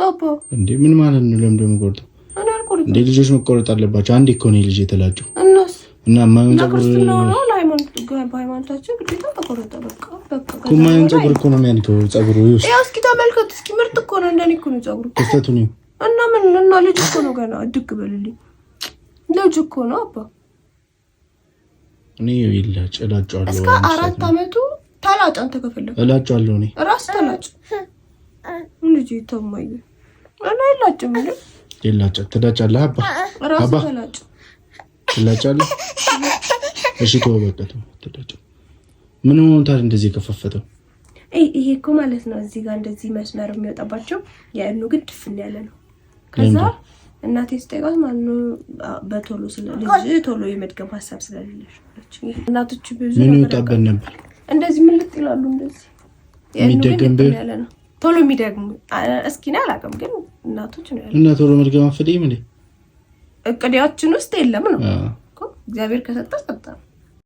ቆርጣባ እንዴ ምን ማለት ነው? ለምን ደሞ ቆርጣ? እኔ አልቆርጥም። እንዴ ልጆች መቆረጥ አለባቸው። አንዴ እኮ ነው ልጅ የተላጨው። እና ማየን ፀጉር ነው በሃይማኖታችን ግዴታ ተቆረጠ። በቃ ማየን ፀጉር እኮ ነው የሚያንከው። ፀጉሩ ይውስ ያው እስኪ ተመልከት እስኪ ምርጥ እኮ ነው። እንደኔ እኮ ነው ፀጉሩ ክስተቱ ነው። እና ምን እና ልጅ እኮ ነው ገና ድግ በልልኝ። ልጅ እኮ ነው አባ። እኔ ይላጭ እላጫለሁ። እስከ 4 አመቱ ታላጭ አንተ ከፈለክ እላጫለሁ። እኔ ራስ ታላጭ ልጅ ተማየ እና ይላጭም እንዴ ይላጭ ትላጫለህ አባ። ራስ ታላጭ ትላጫለህ። እሺ ተወበቀቱ ትላጫ ምን ሆነ ታዲያ እንደዚህ ከፈፈተው? ይሄ እኮ ማለት ነው እዚህ ጋር እንደዚህ መስመር የሚወጣባቸው ያኑ ግን ድፍን ያለ ነው። ከዛ እናቴ ስጠይቃት ማለት ነው በቶሎ ስለልጅ ቶሎ የመድገም ሐሳብ ስለሌለሽ እናቶች ብዙ ምን ይወጣበት ነበር እንደዚህ ምን ልጥ ይላሉ እንደዚህ የሚደገም ያለ ነው ቶሎ የሚደግሙ እስኪ ነው አላውቅም ግን እናቶች ነው ያለው። እና ቶሎ መድገም አፈደኝ ምን እቅዳችን ውስጥ የለም ነው እኮ እግዚአብሔር ከሰጠ ሰጠ።